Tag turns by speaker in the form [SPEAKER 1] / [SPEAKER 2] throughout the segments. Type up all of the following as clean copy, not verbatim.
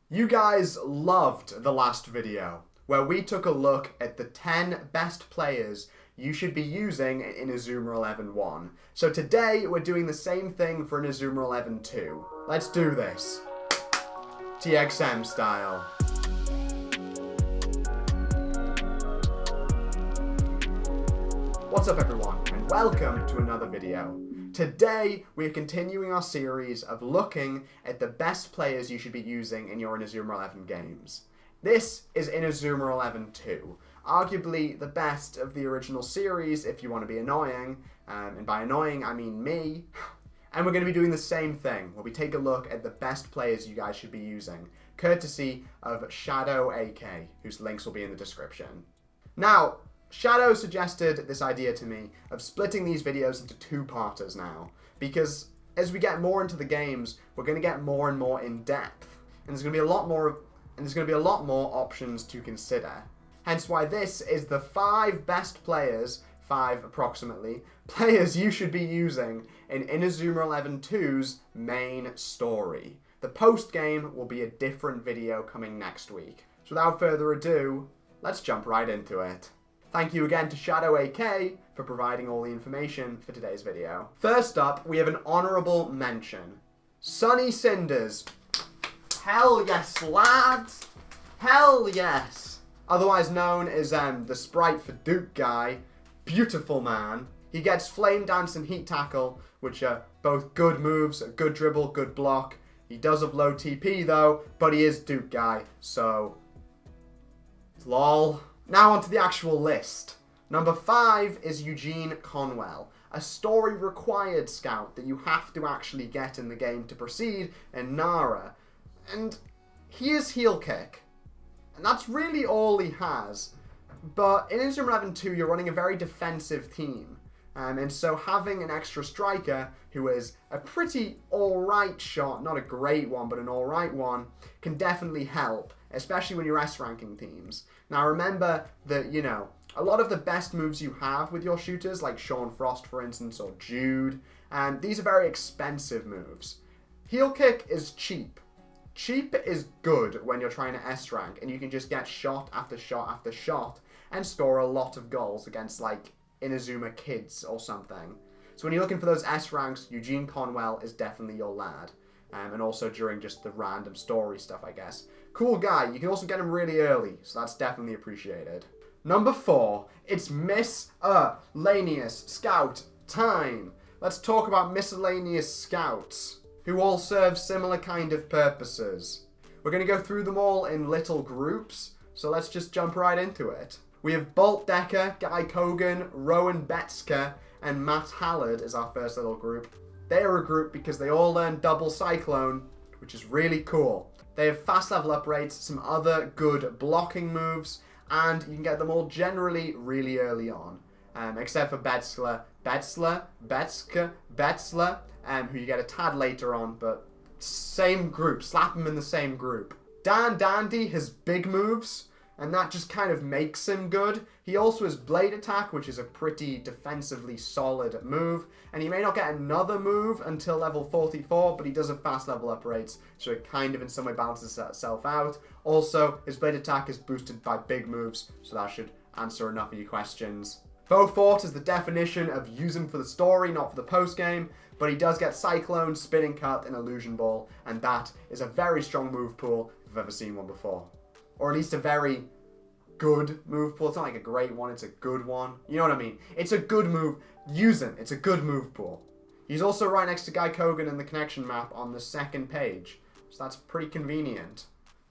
[SPEAKER 1] You guys loved the last video, where we took a look at the 10 best players you should be using in Inazuma 11-1. So today, we're doing the same thing for Inazuma 11-2. Let's do this. TXM style. What's up everyone, and welcome to another video. Today, we are continuing our series of looking at the best players you should be using in your Inazuma 11 games. This is Inazuma 11-2, arguably the best of the original series if you want to be annoying, and by annoying I mean me. And we're going to be doing the same thing, where we take a look at the best players you guys should be using, courtesy of ShadowAK, whose links will be in the description. Now, Shadow suggested this idea to me of splitting these videos into two-parters now, because as we get more into the games, we're going to get more and more in depth, and there's going to be a lot more options to consider. Hence why this is the 5 best players, 5 approximately, players you should be using in Inazuma 11-2's main story. The post-game will be a different video coming next week. So without further ado, let's jump right into it. Thank you again to ShadowAK for providing all the information for today's video. First up, we have an honourable mention. Sunny Cinders. Hell yes, lads! Hell yes! Otherwise known as the sprite for Duke guy. Beautiful man. He gets Flame Dance and Heat Tackle, which are both good moves, a good dribble, good block. He does have low TP though, but he is Duke guy, so lol. Now onto the actual list. Number 5 is Eugene Conwell, a story required scout that you have to actually get in the game to proceed in Nara. And he is heel kick. And that's really all he has. But in Inazuma 11-2 you're running a very defensive team. And so having an extra striker who is a pretty alright shot, not a great one, but an alright one, can definitely help, especially when you're S-ranking teams. Now remember that, you know, a lot of the best moves you have with your shooters, like Sean Frost for instance, or Jude, these are very expensive moves. Heel kick is cheap. Cheap is good when you're trying to S-rank, and you can just get shot after shot after shot, and score a lot of goals against, like, Inazuma kids or something. So when you're looking for those S ranks, Eugene Conwell is definitely your lad. And also during just the random story stuff, I guess. Cool guy. You can also get him really early, so that's definitely appreciated. Number 4, it's Miscellaneous Scout time. Let's talk about Miscellaneous Scouts, who all serve similar kind of purposes. We're going to go through them all in little groups, so let's just jump right into it. We have Bolt Decker, Guy Kogan, Rowan Betska, and Matt Hallard as our first little group. They are a group because they all learn Double Cyclone, which is really cool. They have fast level up rates, some other good blocking moves, and you can get them all generally really early on. Except for Betska, who you get a tad later on, but same group, slap them in the same group. Dan Dandy has big moves, and that just kind of makes him good. He also has Blade Attack, which is a pretty defensively solid move. And he may not get another move until level 44, but he does have fast level up rates, so it kind of in some way balances itself out. Also, his Blade Attack is boosted by big moves, so that should answer enough of your questions. Beaufort is the definition of use him for the story, not for the post-game, but he does get Cyclone, Spinning Cut, and Illusion Ball, and that is a very strong move pool if I've ever seen one before. Or at least a very good move pool. It's not like a great one, it's a good one. You know what I mean? It's a good move. Use him. It's a good move pool. He's also right next to Guy Kogan in the connection map on the second page. So that's pretty convenient.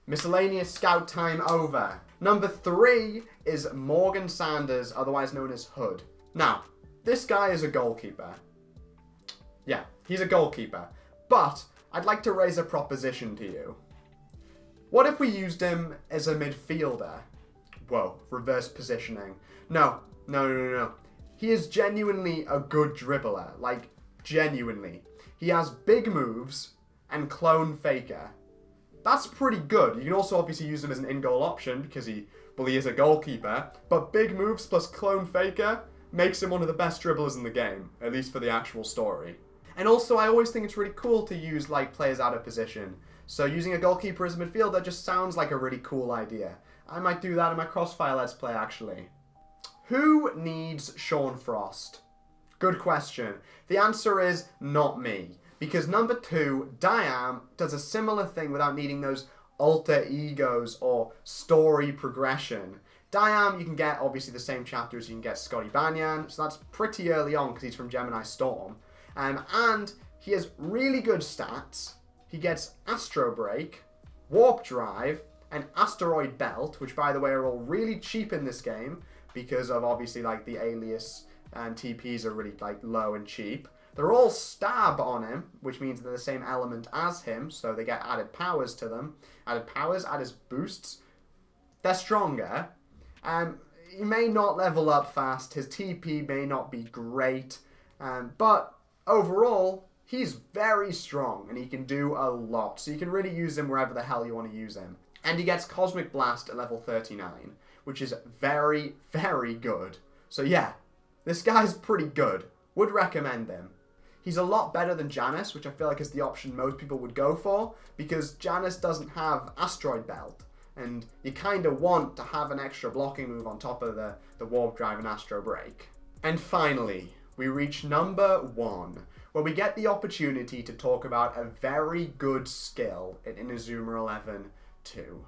[SPEAKER 1] Miscellaneous Scout time over. Number 3 is Morgan Sanders, otherwise known as Hood. Now, this guy is a goalkeeper. Yeah, he's a goalkeeper. But I'd like to raise a proposition to you. What if we used him as a midfielder? Whoa, reverse positioning. No. He is genuinely a good dribbler. Like, genuinely. He has big moves and clone faker. That's pretty good. You can also obviously use him as an in-goal option because he is a goalkeeper. But big moves plus clone faker makes him one of the best dribblers in the game, at least for the actual story. And also, I always think it's really cool to use like players out of position. So using a goalkeeper as a midfielder just sounds like a really cool idea. I might do that in my Crossfire Let's Play, actually. Who needs Sean Frost? Good question. The answer is not me. Because number 2, Diam, does a similar thing without needing those alter egos or story progression. Diam, you can get obviously the same chapter as you can get Scotty Banyan, so that's pretty early on because he's from Gemini Storm. And he has really good stats. He gets Astro Break, Warp Drive, and Asteroid Belt, which by the way are all really cheap in this game because of obviously like the alias and TPs are really like low and cheap. They're all stab on him, which means they're the same element as him, so they get added powers to them. Added powers, added boosts. They're stronger. He may not level up fast, his TP may not be great, but overall, he's very strong and he can do a lot. So you can really use him wherever the hell you want to use him. And he gets Cosmic Blast at level 39, which is very, very good. So yeah, this guy's pretty good. Would recommend him. He's a lot better than Janus, which I feel like is the option most people would go for, because Janus doesn't have Asteroid Belt, and you kind of want to have an extra blocking move on top of the Warp Drive and Astro Break. And finally, we reach number 1, where we get the opportunity to talk about a very good skill in Inazuma 11 2.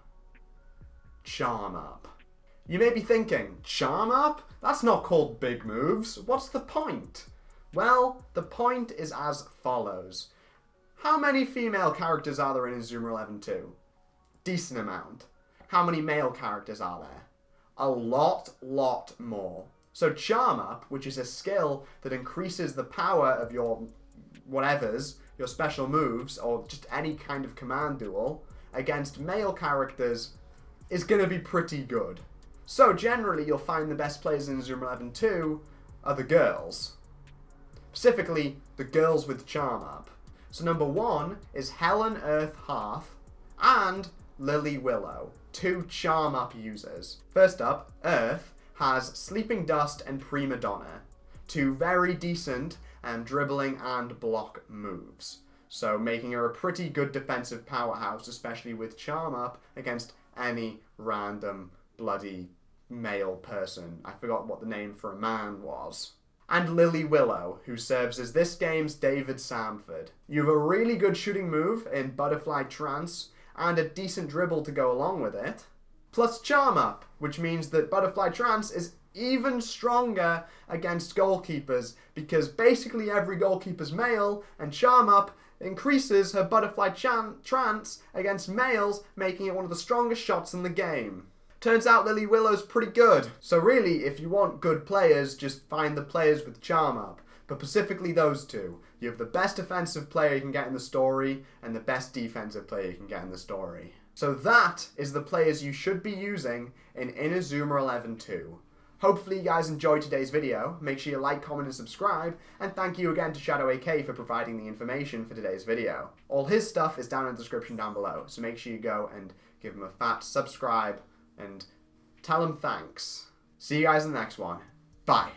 [SPEAKER 1] Charm Up. You may be thinking, Charm Up? That's not called big moves. What's the point? Well, the point is as follows. How many female characters are there in Inazuma 11 2? Decent amount. How many male characters are there? A lot more. So Charm Up, which is a skill that increases the power of your whatevers, your special moves, or just any kind of command duel, against male characters, is going to be pretty good. So generally, you'll find the best players in Inazuma 11 2 are the girls. Specifically, the girls with Charm Up. So number 1 is Helen Earth Hearth and Lily Willow, 2 Charm Up users. First up, Earth has Sleeping Dust and Prima Donna, 2 very decent dribbling and block moves. So making her a pretty good defensive powerhouse, especially with Charm Up against any random bloody male person. I forgot what the name for a man was. And Lily Willow, who serves as this game's David Samford. You have a really good shooting move in Butterfly Trance, and a decent dribble to go along with it, plus Charm Up, which means that Butterfly Trance is even stronger against goalkeepers, because basically every goalkeeper's male, and Charm Up increases her Butterfly Trance against males, making it one of the strongest shots in the game. Turns out Lily Willow's pretty good. So really, if you want good players, just find the players with Charm Up. But specifically those 2. You have the best defensive player you can get in the story, and the best defensive player you can get in the story. So that is the players you should be using in Inazuma 11 2. Hopefully you guys enjoyed today's video. Make sure you like, comment, and subscribe. And thank you again to ShadowAK for providing the information for today's video. All his stuff is down in the description down below, so make sure you go and give him a fat subscribe and tell him thanks. See you guys in the next one. Bye.